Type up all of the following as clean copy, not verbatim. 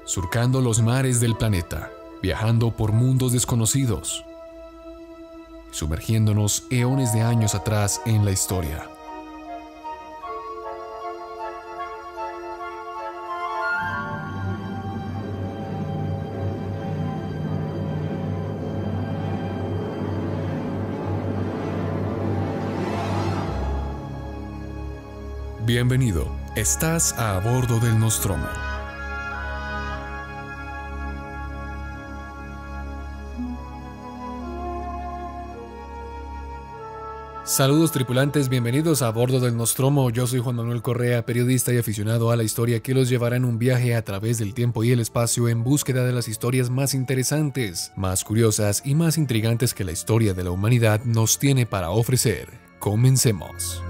surcando los mares del planeta, viajando por mundos desconocidos, sumergiéndonos eones de años atrás en la historia. Bienvenido, estás a bordo del Nostromo. Saludos tripulantes, bienvenidos a bordo del Nostromo. Yo soy Juan Manuel Correa, periodista y aficionado a la historia que los llevará en un viaje a través del tiempo y el espacio en búsqueda de las historias más interesantes, más curiosas y más intrigantes que la historia de la humanidad nos tiene para ofrecer. Comencemos.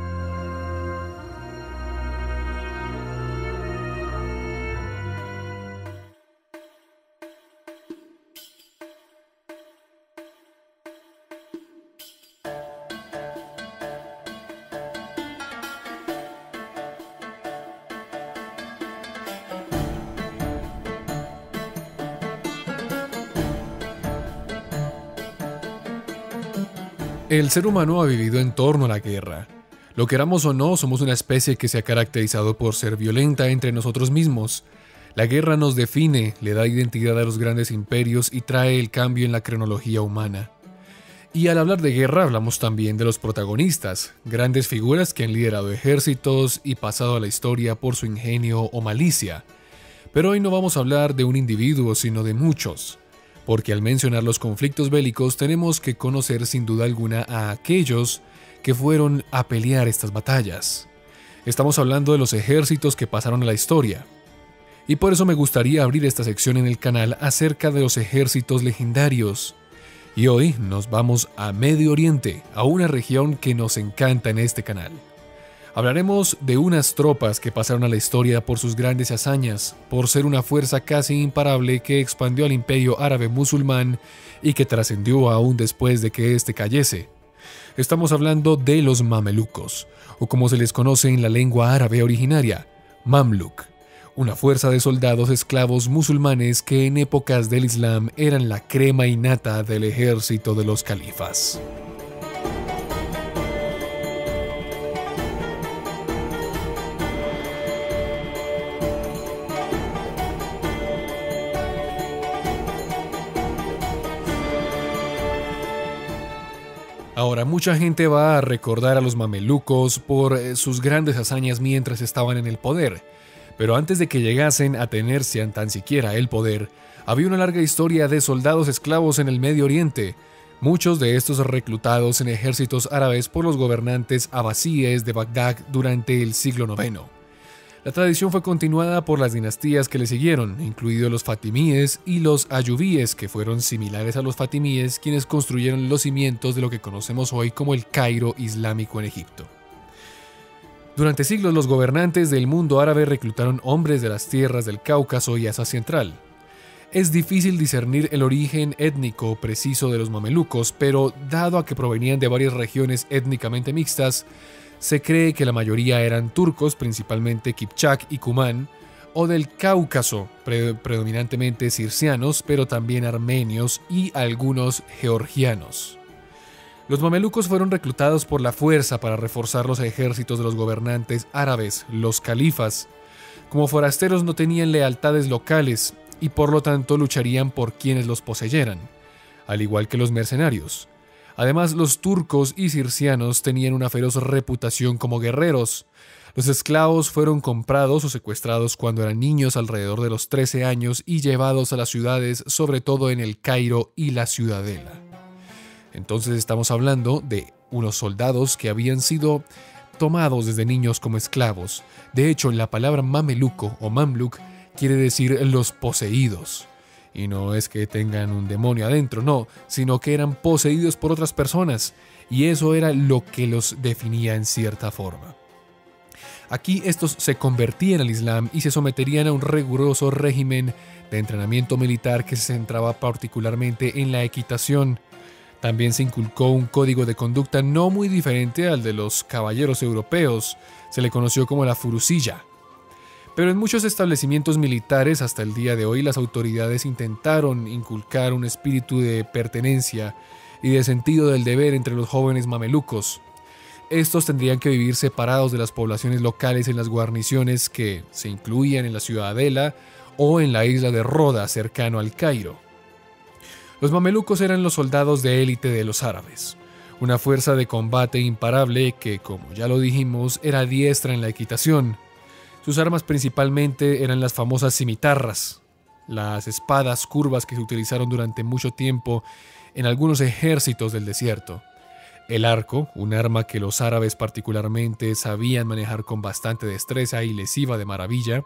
El ser humano ha vivido en torno a la guerra. Lo queramos o no, somos una especie que se ha caracterizado por ser violenta entre nosotros mismos. La guerra nos define, le da identidad a los grandes imperios y trae el cambio en la cronología humana. Y al hablar de guerra hablamos también de los protagonistas, grandes figuras que han liderado ejércitos y pasado a la historia por su ingenio o malicia. Pero hoy no vamos a hablar de un individuo, sino de muchos. Porque al mencionar los conflictos bélicos tenemos que conocer sin duda alguna a aquellos que fueron a pelear estas batallas. Estamos hablando de los ejércitos que pasaron a la historia. Y por eso me gustaría abrir esta sección en el canal acerca de los ejércitos legendarios. Y hoy nos vamos a Medio Oriente, a una región que nos encanta en este canal. Hablaremos de unas tropas que pasaron a la historia por sus grandes hazañas, por ser una fuerza casi imparable que expandió al imperio árabe musulmán y que trascendió aún después de que éste cayese. Estamos hablando de los mamelucos, o como se les conoce en la lengua árabe originaria, Mamluk, una fuerza de soldados esclavos musulmanes que en épocas del Islam eran la crema innata del ejército de los califas. Ahora, mucha gente va a recordar a los mamelucos por sus grandes hazañas mientras estaban en el poder, pero antes de que llegasen a tener tan siquiera el poder, había una larga historia de soldados esclavos en el Medio Oriente, muchos de estos reclutados en ejércitos árabes por los gobernantes abasíes de Bagdad durante el siglo IX. La tradición fue continuada por las dinastías que le siguieron, incluidos los fatimíes y los ayubíes, que fueron similares a los fatimíes, quienes construyeron los cimientos de lo que conocemos hoy como el Cairo islámico en Egipto. Durante siglos los gobernantes del mundo árabe reclutaron hombres de las tierras del Cáucaso y Asia Central. Es difícil discernir el origen étnico preciso de los mamelucos, pero dado a que provenían de varias regiones étnicamente mixtas, se cree que la mayoría eran turcos, principalmente Kipchak y Kumán, o del Cáucaso, predominantemente circianos, pero también armenios y algunos georgianos. Los mamelucos fueron reclutados por la fuerza para reforzar los ejércitos de los gobernantes árabes, los califas. Como forasteros no tenían lealtades locales y por lo tanto lucharían por quienes los poseyeran, al igual que los mercenarios. Además, los turcos y circianos tenían una feroz reputación como guerreros. Los esclavos fueron comprados o secuestrados cuando eran niños alrededor de los 13 años y llevados a las ciudades, sobre todo en el Cairo y la Ciudadela. Entonces estamos hablando de unos soldados que habían sido tomados desde niños como esclavos. De hecho, la palabra mameluco o mamluk quiere decir los poseídos. Y no es que tengan un demonio adentro, no, sino que eran poseídos por otras personas, y eso era lo que los definía en cierta forma. Aquí estos se convertían al Islam y se someterían a un riguroso régimen de entrenamiento militar que se centraba particularmente en la equitación. También se inculcó un código de conducta no muy diferente al de los caballeros europeos, se le conoció como la furusilla. Pero en muchos establecimientos militares hasta el día de hoy las autoridades intentaron inculcar un espíritu de pertenencia y de sentido del deber entre los jóvenes mamelucos. Estos tendrían que vivir separados de las poblaciones locales en las guarniciones que se incluían en la ciudadela o en la isla de Roda, cercano al Cairo. Los mamelucos eran los soldados de élite de los árabes, una fuerza de combate imparable que, como ya lo dijimos, era diestra en la equitación. Sus armas principalmente eran las famosas cimitarras, las espadas curvas que se utilizaron durante mucho tiempo en algunos ejércitos del desierto. El arco, un arma que los árabes particularmente sabían manejar con bastante destreza y les iba de maravilla,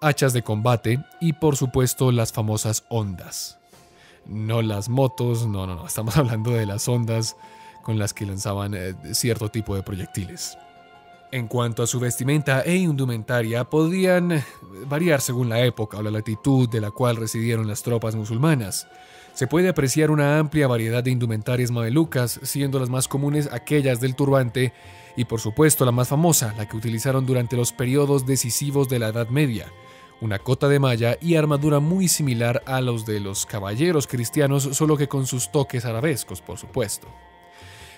hachas de combate y por supuesto las famosas hondas. No las motos, no, estamos hablando de las hondas con las que lanzaban cierto tipo de proyectiles. En cuanto a su vestimenta e indumentaria, podían variar según la época o la latitud de la cual residieron las tropas musulmanas. Se puede apreciar una amplia variedad de indumentarias mamelucas, siendo las más comunes aquellas del turbante y por supuesto la más famosa, la que utilizaron durante los periodos decisivos de la Edad Media, una cota de malla y armadura muy similar a los de los caballeros cristianos, solo que con sus toques arabescos, por supuesto.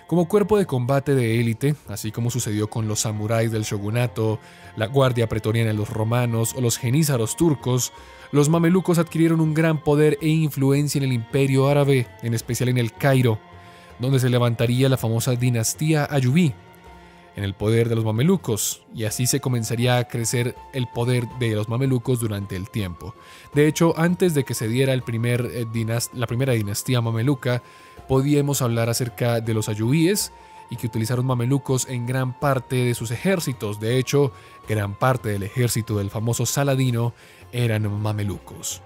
Como cuerpo de combate de élite, así como sucedió con los samuráis del shogunato, la guardia pretoriana de los romanos o los genízaros turcos, los mamelucos adquirieron un gran poder e influencia en el imperio árabe, en especial en el Cairo, donde se levantaría la famosa dinastía Ayubí, en el poder de los mamelucos, y así se comenzaría a crecer el poder de los mamelucos durante el tiempo. De hecho, antes de que se diera la primera dinastía mameluca, podíamos hablar acerca de los ayubíes y que utilizaron mamelucos en gran parte de sus ejércitos. De hecho, gran parte del ejército del famoso Saladino eran mamelucos.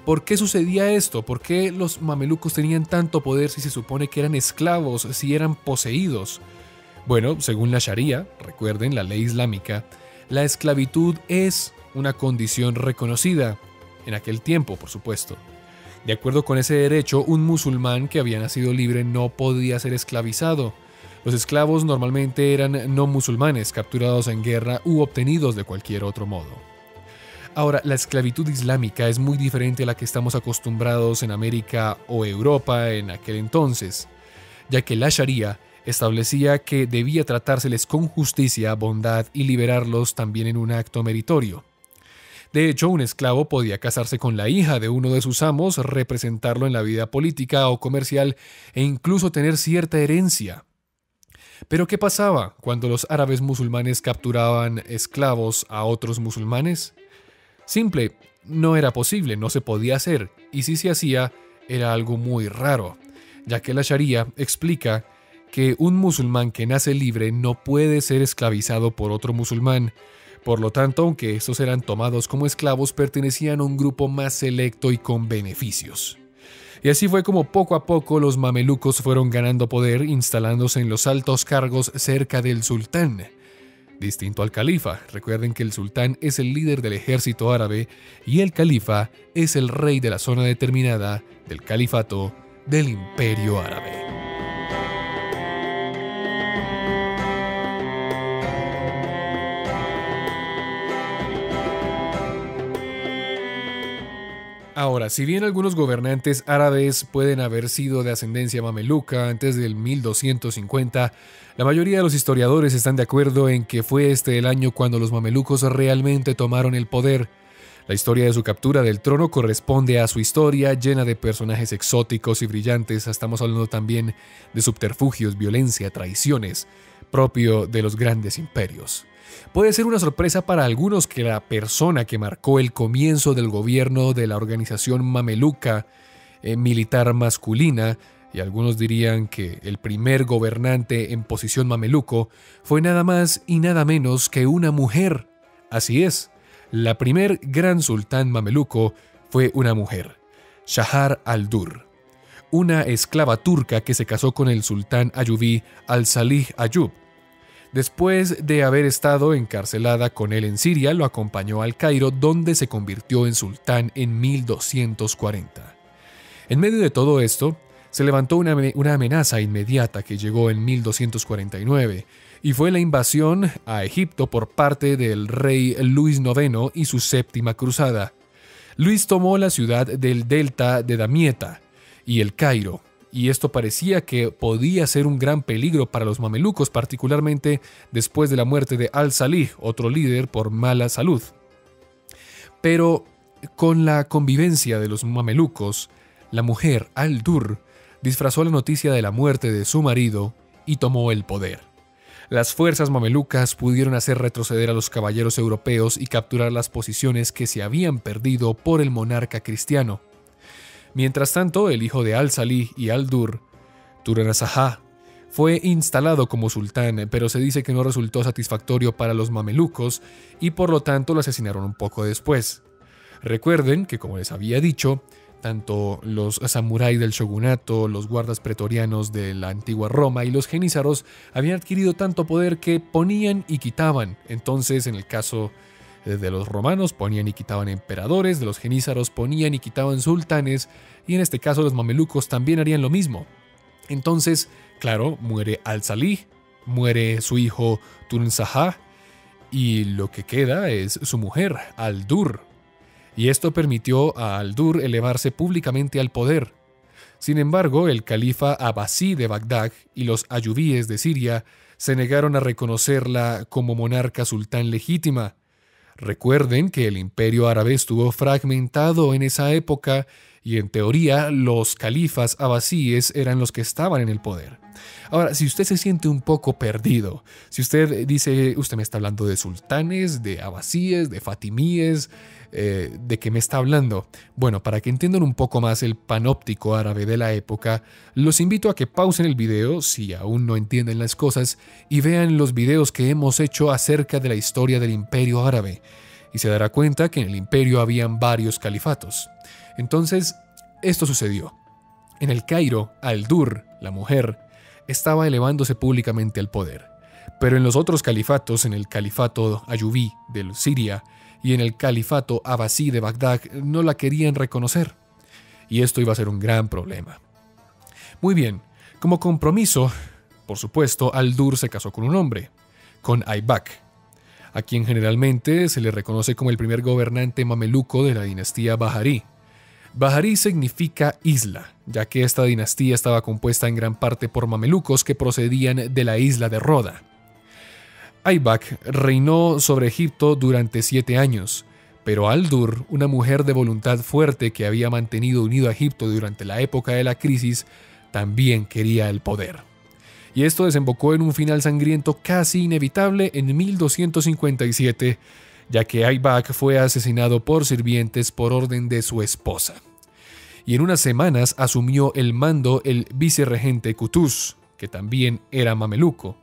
¿Por qué sucedía esto? ¿Por qué los mamelucos tenían tanto poder si se supone que eran esclavos, si eran poseídos? Bueno, según la Sharia, recuerden, la ley islámica, la esclavitud es una condición reconocida, en aquel tiempo, por supuesto. De acuerdo con ese derecho, un musulmán que había nacido libre no podía ser esclavizado. Los esclavos normalmente eran no musulmanes, capturados en guerra u obtenidos de cualquier otro modo. Ahora, la esclavitud islámica es muy diferente a la que estamos acostumbrados en América o Europa en aquel entonces, ya que la Sharia establecía que debía tratárseles con justicia, bondad y liberarlos también en un acto meritorio. De hecho, un esclavo podía casarse con la hija de uno de sus amos, representarlo en la vida política o comercial e incluso tener cierta herencia. Pero ¿qué pasaba cuando los árabes musulmanes capturaban esclavos a otros musulmanes? Simple, no era posible, no se podía hacer, y si se hacía, era algo muy raro, ya que la Sharia explica que un musulmán que nace libre no puede ser esclavizado por otro musulmán. Por lo tanto, aunque estos eran tomados como esclavos, pertenecían a un grupo más selecto y con beneficios. Y así fue como poco a poco los mamelucos fueron ganando poder, instalándose en los altos cargos cerca del sultán. Distinto al califa, recuerden que el sultán es el líder del ejército árabe y el califa es el rey de la zona determinada del califato del imperio árabe. Ahora, si bien algunos gobernantes árabes pueden haber sido de ascendencia mameluca antes del 1250, la mayoría de los historiadores están de acuerdo en que fue este el año cuando los mamelucos realmente tomaron el poder. La historia de su captura del trono corresponde a su historia llena de personajes exóticos y brillantes. Estamos hablando también de subterfugios, violencia, traiciones, propio de los grandes imperios. Puede ser una sorpresa para algunos que la persona que marcó el comienzo del gobierno de la organización mameluca militar masculina, y algunos dirían que el primer gobernante en posición mameluco, fue nada más y nada menos que una mujer. Así es, la primer gran sultán mameluco fue una mujer, Shahar al-Dur, una esclava turca que se casó con el sultán ayubí al-Salih Ayub. Después de haber estado encarcelada con él en Siria, lo acompañó al Cairo, donde se convirtió en sultán en 1240. En medio de todo esto, se levantó una amenaza inmediata que llegó en 1249, y fue la invasión a Egipto por parte del rey Luis IX y su séptima cruzada. Luis tomó la ciudad del delta de Damieta y el Cairo, y esto parecía que podía ser un gran peligro para los mamelucos, particularmente después de la muerte de Al-Salih, otro líder por mala salud. Pero con la convivencia de los mamelucos, la mujer Al-Dur disfrazó la noticia de la muerte de su marido y tomó el poder. Las fuerzas mamelucas pudieron hacer retroceder a los caballeros europeos y capturar las posiciones que se habían perdido por el monarca cristiano. Mientras tanto, el hijo de Al-Salih y Al-Dur, Turanazajá, fue instalado como sultán, pero se dice que no resultó satisfactorio para los mamelucos y por lo tanto lo asesinaron un poco después. Recuerden que, como les había dicho, tanto los samuráis del shogunato, los guardas pretorianos de la antigua Roma y los genízaros habían adquirido tanto poder que ponían y quitaban. Entonces, en el caso de los romanos, ponían y quitaban emperadores, de los genízaros ponían y quitaban sultanes, y en este caso los mamelucos también harían lo mismo. Entonces, claro, muere Al-Salih, muere su hijo Turanzajá, y lo que queda es su mujer, Al-Dur. Y esto permitió a Al-Dur elevarse públicamente al poder. Sin embargo, el califa Abbasí de Bagdad y los ayubíes de Siria se negaron a reconocerla como monarca sultán legítima. Recuerden que el imperio árabe estuvo fragmentado en esa época y en teoría los califas abbasíes eran los que estaban en el poder. Ahora, si usted se siente un poco perdido, si usted dice, usted me está hablando de sultanes, de abbasíes, de fatimíes, ¿de qué me está hablando? Bueno, para que entiendan un poco más el panóptico árabe de la época, los invito a que pausen el video si aún no entienden las cosas y vean los videos que hemos hecho acerca de la historia del imperio árabe. Y se dará cuenta que en el imperio habían varios califatos. Entonces, esto sucedió. En el Cairo, Al-Dur, la mujer, estaba elevándose públicamente al poder. Pero en los otros califatos, en el califato ayubí de Siria y en el califato abbasí de Bagdad, no la querían reconocer. Y esto iba a ser un gran problema. Muy bien, como compromiso, por supuesto, Al-Dur se casó con un hombre, con Aybak, a quien generalmente se le reconoce como el primer gobernante mameluco de la dinastía Baharí. Baharí significa isla, ya que esta dinastía estaba compuesta en gran parte por mamelucos que procedían de la isla de Roda. Aybak reinó sobre Egipto durante 7 años, pero Al-Dur, una mujer de voluntad fuerte que había mantenido unido a Egipto durante la época de la crisis, también quería el poder. Y esto desembocó en un final sangriento casi inevitable en 1257, ya que Aybak fue asesinado por sirvientes por orden de su esposa. Y en unas semanas asumió el mando el vicerregente Qutuz, que también era mameluco.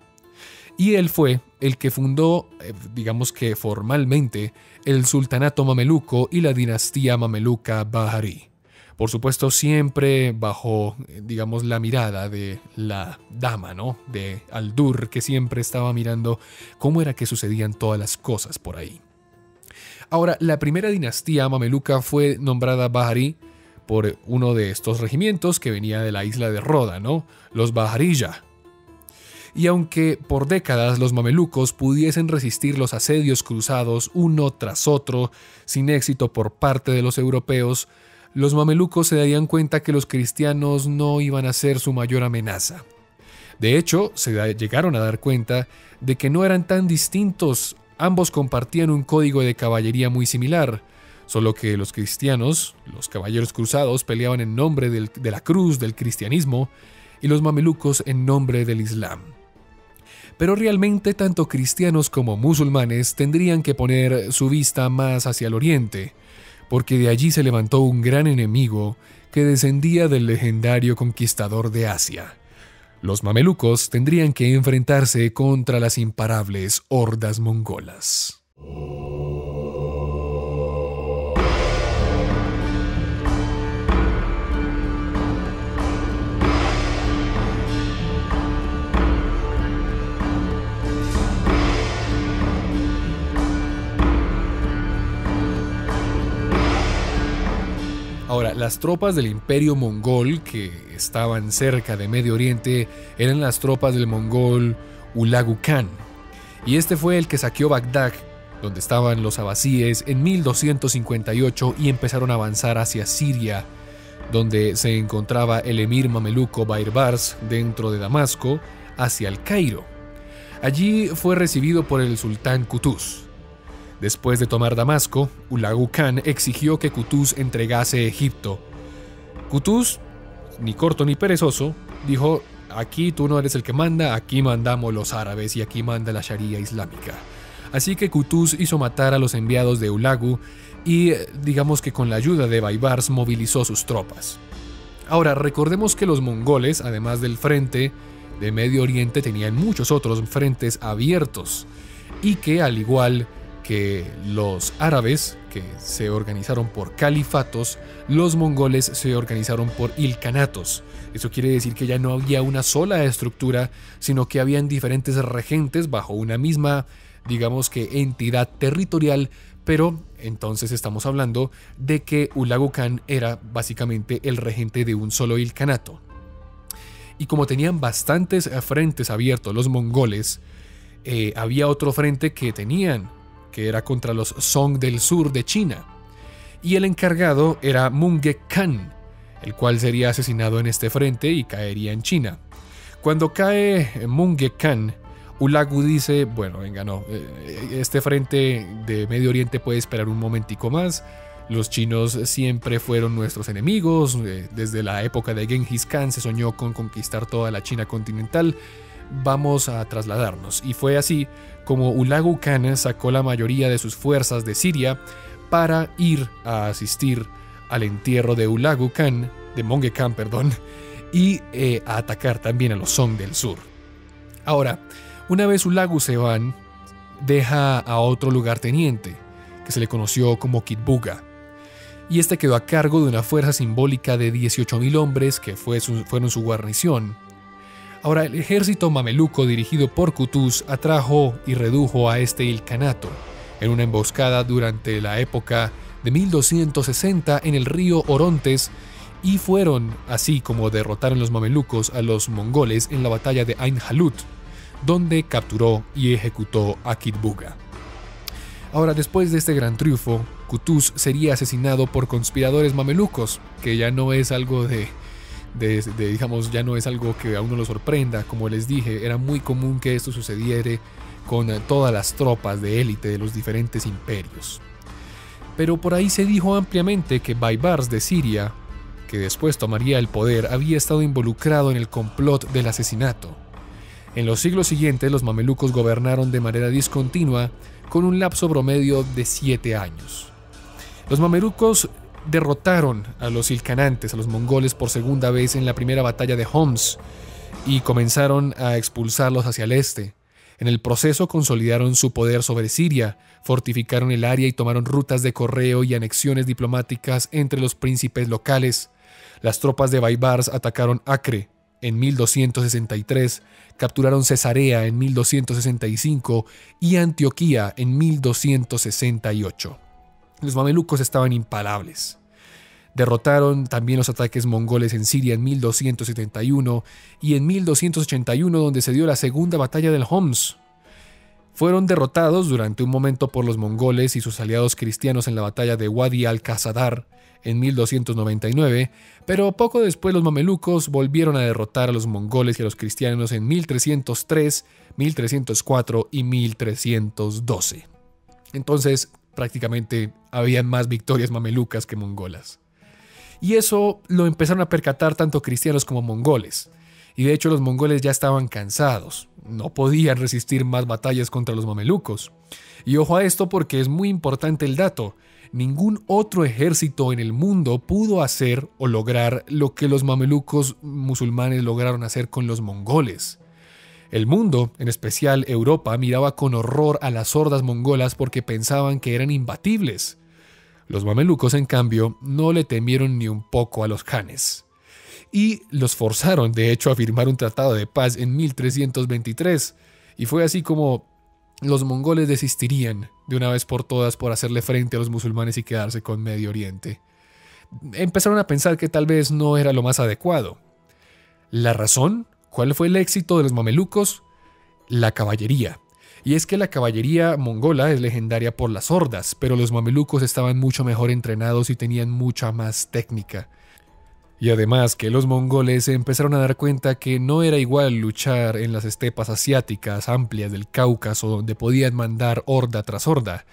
Y él fue el que fundó, digamos que formalmente, el sultanato mameluco y la dinastía mameluca Baharí. Por supuesto, siempre bajo, digamos, la mirada de la dama, ¿no? De Al-Dur, que siempre estaba mirando cómo era que sucedían todas las cosas por ahí. Ahora, la primera dinastía mameluca fue nombrada Baharí por uno de estos regimientos que venía de la isla de Roda, ¿no? Los Bahariyya. Y aunque por décadas los mamelucos pudiesen resistir los asedios cruzados uno tras otro, sin éxito por parte de los europeos, los mamelucos se darían cuenta que los cristianos no iban a ser su mayor amenaza. De hecho, llegaron a dar cuenta de que no eran tan distintos, ambos compartían un código de caballería muy similar, solo que los cristianos, los caballeros cruzados, peleaban en nombre de la cruz del cristianismo y los mamelucos en nombre del islam. Pero realmente tanto cristianos como musulmanes tendrían que poner su vista más hacia el oriente, porque de allí se levantó un gran enemigo que descendía del legendario conquistador de Asia. Los mamelucos tendrían que enfrentarse contra las imparables hordas mongolas. Ahora, las tropas del Imperio Mongol que estaban cerca de Medio Oriente eran las tropas del mongol Hulagu Khan. Y este fue el que saqueó Bagdad, donde estaban los abasíes, en 1258 y empezaron a avanzar hacia Siria, donde se encontraba el emir mameluco Baibars dentro de Damasco, hacia el Cairo. Allí fue recibido por el sultán Qutuz. Después de tomar Damasco, Hulagu Khan exigió que Qutuz entregase Egipto. Qutuz, ni corto ni perezoso, dijo: aquí tú no eres el que manda, aquí mandamos los árabes y aquí manda la Sharia islámica. Así que Qutuz hizo matar a los enviados de Hulagu y digamos que con la ayuda de Baibars movilizó sus tropas. Ahora, recordemos que los mongoles, además del frente de Medio Oriente, tenían muchos otros frentes abiertos y que, al igual que los árabes, que se organizaron por califatos, los mongoles se organizaron por ilkhanatos. Eso quiere decir que ya no había una sola estructura, sino que habían diferentes regentes bajo una misma, digamos que, entidad territorial, pero entonces estamos hablando de que Hulagu Khan era básicamente el regente de un solo ilkhanato. Y como tenían bastantes frentes abiertos los mongoles, había otro frente que era contra los Song del sur de China. Y el encargado era Mungke Khan, el cual sería asesinado en este frente y caería en China. Cuando cae Mungke Khan, Hulagu dice: bueno, venga, no, este frente de Medio Oriente puede esperar un momentico más. Los chinos siempre fueron nuestros enemigos. Desde la época de Genghis Khan se soñó con conquistar toda la China continental. Vamos a trasladarnos. Y fue así como Hulagu Khan sacó la mayoría de sus fuerzas de Siria para ir a asistir al entierro de Hulagu Khan, de Mungke Khan, perdón, y a atacar también a los Song del sur. Ahora, una vez Hulagu se van, deja a otro lugarteniente, que se le conoció como Kitbuga, y este quedó a cargo de una fuerza simbólica de 18.000 hombres que fueron su guarnición. Ahora, el ejército mameluco dirigido por Qutuz atrajo y redujo a este ilkhanato en una emboscada durante la época de 1260 en el río Orontes, y fueron así como derrotaron los mamelucos a los mongoles en la batalla de Ain Jalut, donde capturó y ejecutó a Kitbuga. Ahora, después de este gran triunfo, Qutuz sería asesinado por conspiradores mamelucos, que ya no es algo digamos, ya no es algo que a uno lo sorprenda. Como les dije, era muy común que esto sucediera con todas las tropas de élite de los diferentes imperios. Pero por ahí se dijo ampliamente que Baibars de Siria, que después tomaría el poder, había estado involucrado en el complot del asesinato. En los siglos siguientes, los mamelucos gobernaron de manera discontinua, con un lapso promedio de 7 años. Los mamelucos derrotaron a los ilkhanantes, a los mongoles, por segunda vez en la primera batalla de Homs, y comenzaron a expulsarlos hacia el este. En el proceso consolidaron su poder sobre Siria, fortificaron el área y tomaron rutas de correo y anexiones diplomáticas entre los príncipes locales. Las tropas de Baibars atacaron Acre en 1263, capturaron Cesarea en 1265 y Antioquía en 1268. Los mamelucos estaban imparables. Derrotaron también los ataques mongoles en Siria en 1271 y en 1281, donde se dio la segunda batalla del Homs. Fueron derrotados durante un momento por los mongoles y sus aliados cristianos en la batalla de Wadi al-Khazadar en 1299, pero poco después los mamelucos volvieron a derrotar a los mongoles y a los cristianos en 1303, 1304 y 1312. Entonces, prácticamente habían más victorias mamelucas que mongolas. Y eso lo empezaron a percatar tanto cristianos como mongoles. Y de hecho los mongoles ya estaban cansados. No podían resistir más batallas contra los mamelucos. Y ojo a esto porque es muy importante el dato. Ningún otro ejército en el mundo pudo hacer o lograr lo que los mamelucos musulmanes lograron hacer con los mongoles. El mundo, en especial Europa, miraba con horror a las hordas mongolas porque pensaban que eran imbatibles. Los mamelucos, en cambio, no le temieron ni un poco a los khanes. Y los forzaron, de hecho, a firmar un tratado de paz en 1323. Y fue así como los mongoles desistirían de una vez por todas por hacerle frente a los musulmanes y quedarse con Medio Oriente. Empezaron a pensar que tal vez no era lo más adecuado. ¿La razón? ¿Cuál fue el éxito de los mamelucos? la caballería. Y es que la caballería mongola es legendaria por las hordas, pero los mamelucos estaban mucho mejor entrenados y tenían mucha más técnica. Y además que los mongoles se empezaron a dar cuenta que no era igual luchar en las estepas asiáticas amplias del Cáucaso, donde podían mandar horda tras horda.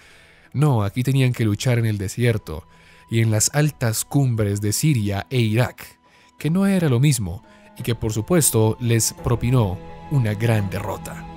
No, aquí tenían que luchar en el desierto y en las altas cumbres de Siria e Irak, que no era lo mismo y que por supuesto les propinó una gran derrota.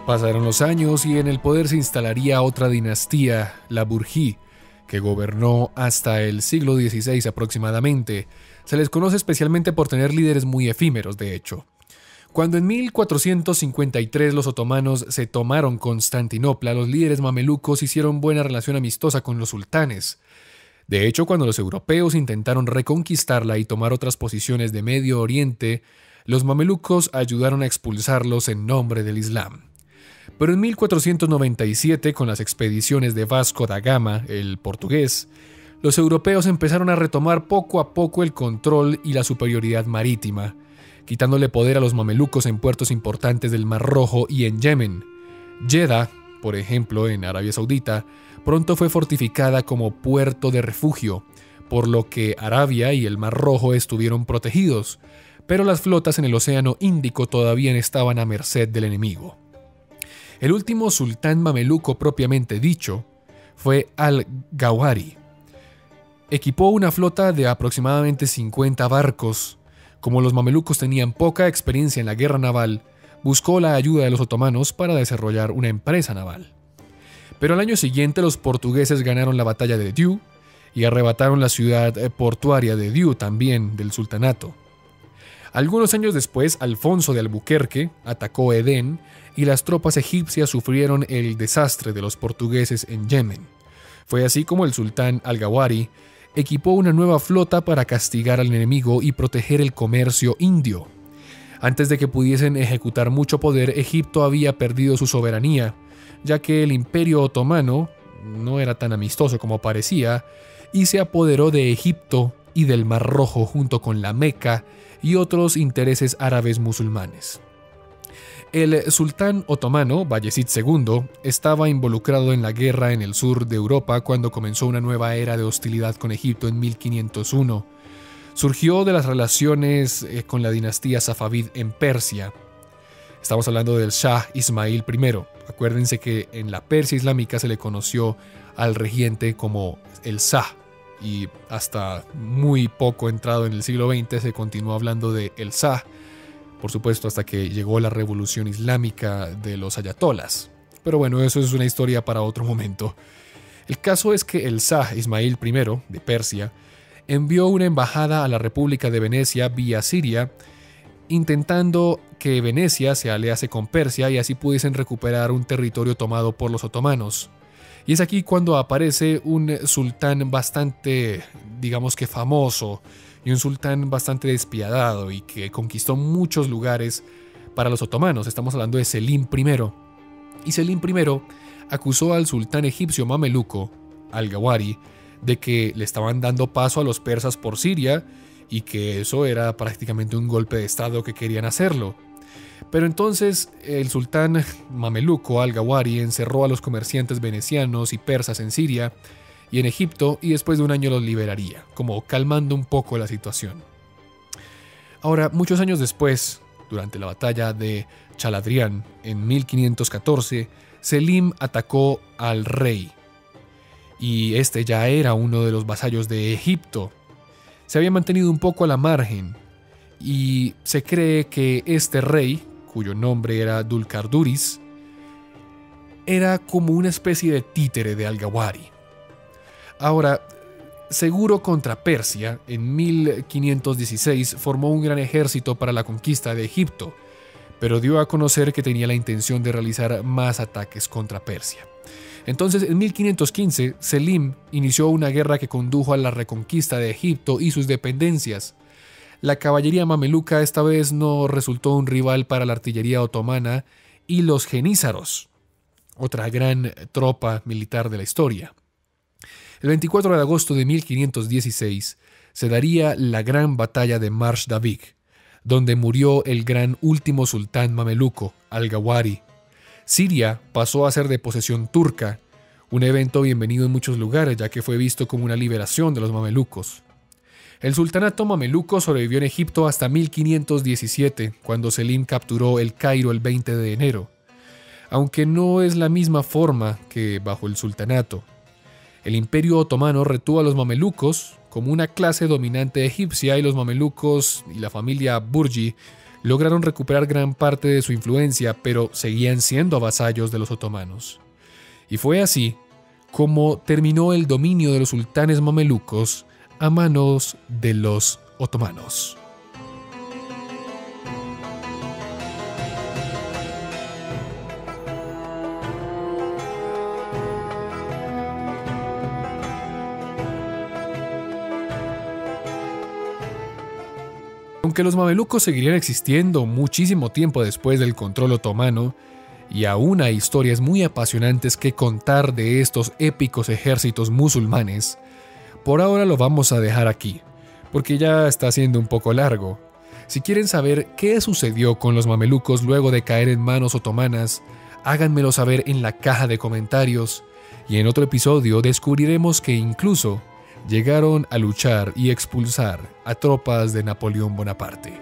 Pasaron los años y en el poder se instalaría otra dinastía, la Burjí, que gobernó hasta el siglo XVI aproximadamente. Se les conoce especialmente por tener líderes muy efímeros, de hecho. Cuando en 1453 los otomanos se tomaron Constantinopla, los líderes mamelucos hicieron buena relación amistosa con los sultanes. De hecho, cuando los europeos intentaron reconquistarla y tomar otras posiciones de Medio Oriente, los mamelucos ayudaron a expulsarlos en nombre del Islam. Pero en 1497, con las expediciones de Vasco da Gama, el portugués, los europeos empezaron a retomar poco a poco el control y la superioridad marítima, quitándole poder a los mamelucos en puertos importantes del Mar Rojo y en Yemen. Jeddah, por ejemplo, en Arabia Saudita, pronto fue fortificada como puerto de refugio, por lo que Arabia y el Mar Rojo estuvieron protegidos, pero las flotas en el Océano Índico todavía estaban a merced del enemigo. El último sultán mameluco propiamente dicho fue Al-Gawhari. Equipó una flota de aproximadamente 50 barcos. Como los mamelucos tenían poca experiencia en la guerra naval, buscó la ayuda de los otomanos para desarrollar una empresa naval. Pero al año siguiente los portugueses ganaron la batalla de Diu y arrebataron la ciudad portuaria de Diu también del sultanato. Algunos años después, Alfonso de Albuquerque atacó Edén y las tropas egipcias sufrieron el desastre de los portugueses en Yemen. Fue así como el sultán Al-Gawhari equipó una nueva flota para castigar al enemigo y proteger el comercio indio. Antes de que pudiesen ejecutar mucho poder, Egipto había perdido su soberanía, ya que el Imperio Otomano no era tan amistoso como parecía, y se apoderó de Egipto y del Mar Rojo junto con la Meca y otros intereses árabes musulmanes. El sultán otomano, Bayezid II, estaba involucrado en la guerra en el sur de Europa cuando comenzó una nueva era de hostilidad con Egipto en 1501. Surgió de las relaciones con la dinastía Safavid en Persia. Estamos hablando del Shah Ismail I. Acuérdense que en la Persia islámica se le conoció al regente como el Shah, y hasta muy poco entrado en el siglo XX se continuó hablando de el Shah, por supuesto hasta que llegó la revolución islámica de los ayatolas. Pero bueno, eso es una historia para otro momento. El caso es que el Shah Ismail I de Persia envió una embajada a la República de Venecia vía Siria, intentando que Venecia se aliase con Persia y así pudiesen recuperar un territorio tomado por los otomanos. Y es aquí cuando aparece un sultán bastante, digamos que famoso, y un sultán bastante despiadado y que conquistó muchos lugares para los otomanos. Estamos hablando de Selim I. Y Selim I acusó al sultán egipcio mameluco, Al-Gawhari, de que le estaban dando paso a los persas por Siria y que eso era prácticamente un golpe de estado que querían hacerlo. Pero entonces el sultán mameluco Al-Gawhari encerró a los comerciantes venecianos y persas en Siria y en Egipto y después de un año los liberaría, como calmando un poco la situación. Ahora, muchos años después, durante la batalla de Chaladrián en 1514, Selim atacó al rey y este ya era uno de los vasallos de Egipto. Se había mantenido un poco a la margen y se cree que este rey, cuyo nombre era Dulcarduris, era como una especie de títere de Al-Gawhari. Ahora, seguro contra Persia, en 1516 formó un gran ejército para la conquista de Egipto, pero dio a conocer que tenía la intención de realizar más ataques contra Persia. Entonces, en 1515, Selim inició una guerra que condujo a la reconquista de Egipto y sus dependencias. La caballería mameluca esta vez no resultó un rival para la artillería otomana y los jenízaros, otra gran tropa militar de la historia. El 24 de agosto de 1516 se daría la gran batalla de Marsh Davik, donde murió el gran último sultán mameluco, Al-Gawari. Siria pasó a ser de posesión turca, un evento bienvenido en muchos lugares ya que fue visto como una liberación de los mamelucos. El sultanato mameluco sobrevivió en Egipto hasta 1517, cuando Selim capturó El Cairo el 20 de enero, aunque no es la misma forma que bajo el sultanato. El Imperio Otomano retuvo a los mamelucos como una clase dominante egipcia y los mamelucos y la familia Burji lograron recuperar gran parte de su influencia, pero seguían siendo vasallos de los otomanos. Y fue así como terminó el dominio de los sultanes mamelucos a manos de los otomanos. Aunque los mamelucos seguirían existiendo muchísimo tiempo después del control otomano, y aún hay historias muy apasionantes que contar de estos épicos ejércitos musulmanes, por ahora lo vamos a dejar aquí, porque ya está siendo un poco largo. Si quieren saber qué sucedió con los mamelucos luego de caer en manos otomanas, háganmelo saber en la caja de comentarios, y en otro episodio descubriremos que incluso llegaron a luchar y expulsar a tropas de Napoleón Bonaparte.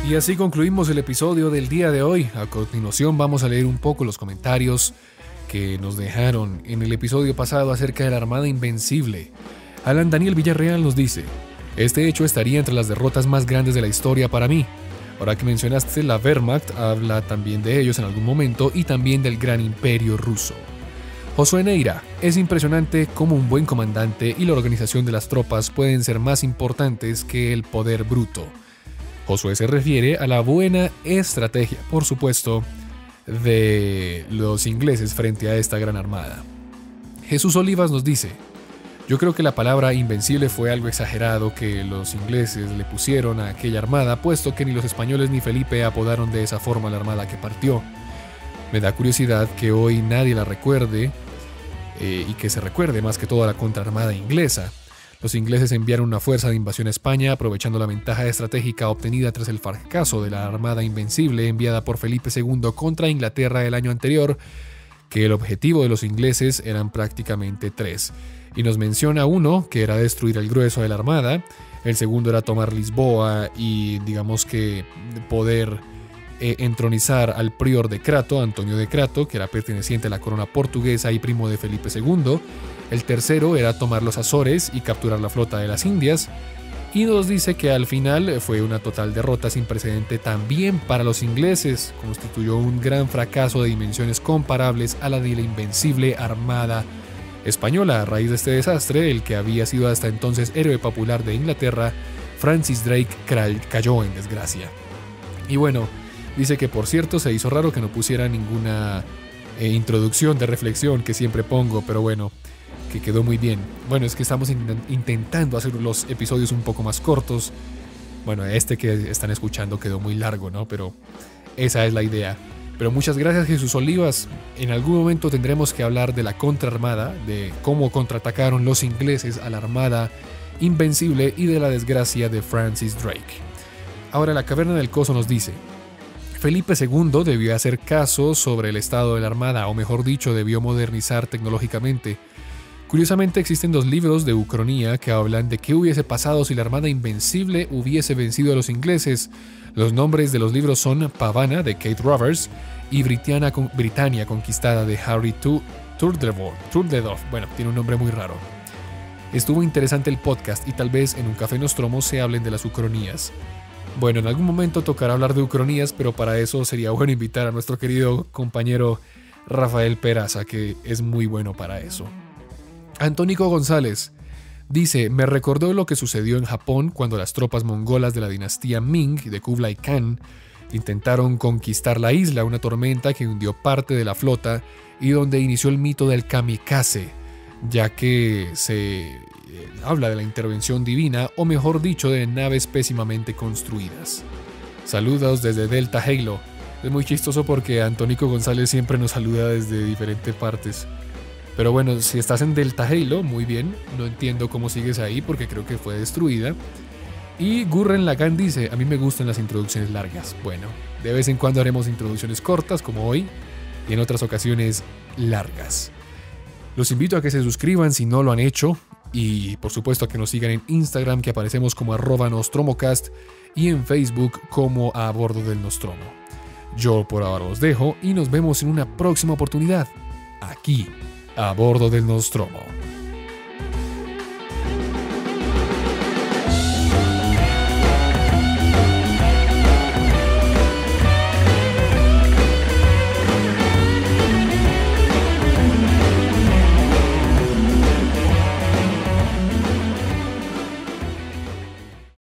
Y así concluimos el episodio del día de hoy. A continuación vamos a leer un poco los comentarios que nos dejaron en el episodio pasado acerca de la Armada Invencible. Alan Daniel Villarreal nos dice: este hecho estaría entre las derrotas más grandes de la historia para mí. Ahora que mencionaste la Wehrmacht, habla también de ellos en algún momento y también del gran imperio ruso. Josué Neira: es impresionante cómo un buen comandante y la organización de las tropas pueden ser más importantes que el poder bruto. Josué se refiere a la buena estrategia, por supuesto, de los ingleses frente a esta gran armada. Jesús Olivas nos dice: yo creo que la palabra invencible fue algo exagerado que los ingleses le pusieron a aquella armada, puesto que ni los españoles ni Felipe apodaron de esa forma la armada que partió. Me da curiosidad que hoy nadie la recuerde y que se recuerde más que toda la contraarmada inglesa. Los ingleses enviaron una fuerza de invasión a España, aprovechando la ventaja estratégica obtenida tras el fracaso de la Armada Invencible enviada por Felipe II contra Inglaterra el año anterior, que el objetivo de los ingleses eran prácticamente tres. Y nos menciona uno, que era destruir el grueso de la armada, el segundo era tomar Lisboa y digamos que poder entronizar al prior de Crato, Antonio de Crato, que era perteneciente a la corona portuguesa y primo de Felipe II. El tercero era tomar los Azores y capturar la flota de las Indias. Y nos dice que al final fue una total derrota sin precedente también para los ingleses. Constituyó un gran fracaso de dimensiones comparables a la de la invencible Armada Española. A raíz de este desastre, el que había sido hasta entonces héroe popular de Inglaterra, Francis Drake, cayó en desgracia. Y bueno, dice que por cierto se hizo raro que no pusiera ninguna introducción de reflexión que siempre pongo, pero bueno, que quedó muy bien. Bueno, es que estamos intentando hacer los episodios un poco más cortos. Bueno, este que están escuchando quedó muy largo, ¿no? Pero esa es la idea. Pero muchas gracias, Jesús Olivas. En algún momento tendremos que hablar de la contraarmada, de cómo contraatacaron los ingleses a la Armada Invencible y de la desgracia de Francis Drake. Ahora la Caverna del Coso nos dice: Felipe II debió hacer caso sobre el estado de la Armada, o mejor dicho, debió modernizar tecnológicamente. Curiosamente existen dos libros de Ucronía que hablan de qué hubiese pasado si la Armada Invencible hubiese vencido a los ingleses. Los nombres de los libros son Pavana, de Kate Roberts, y Britannia conquistada, de Harry Trudledov. Bueno, tiene un nombre muy raro. Estuvo interesante el podcast y tal vez en un Café Nostromo se hablen de las Ucronías. Bueno, en algún momento tocará hablar de Ucronías, pero para eso sería bueno invitar a nuestro querido compañero Rafael Peraza, que es muy bueno para eso. Antónico González dice, me recordó lo que sucedió en Japón cuando las tropas mongolas de la dinastía Ming de Kublai Khan intentaron conquistar la isla, una tormenta que hundió parte de la flota y donde inició el mito del kamikaze, ya que se habla de la intervención divina, o mejor dicho, de naves pésimamente construidas. Saludos desde Delta Halo. Es muy chistoso porque Antónico González siempre nos saluda desde diferentes partes. Pero bueno, si estás en Delta Halo, muy bien. No entiendo cómo sigues ahí porque creo que fue destruida. Y Gurren Lagan dice, a mí me gustan las introducciones largas. Bueno, de vez en cuando haremos introducciones cortas como hoy y en otras ocasiones largas. Los invito a que se suscriban si no lo han hecho y por supuesto a que nos sigan en Instagram, que aparecemos como @nostromocast, y en Facebook como A Bordo del Nostromo. Yo por ahora los dejo y nos vemos en una próxima oportunidad aquí A Bordo del Nostromo.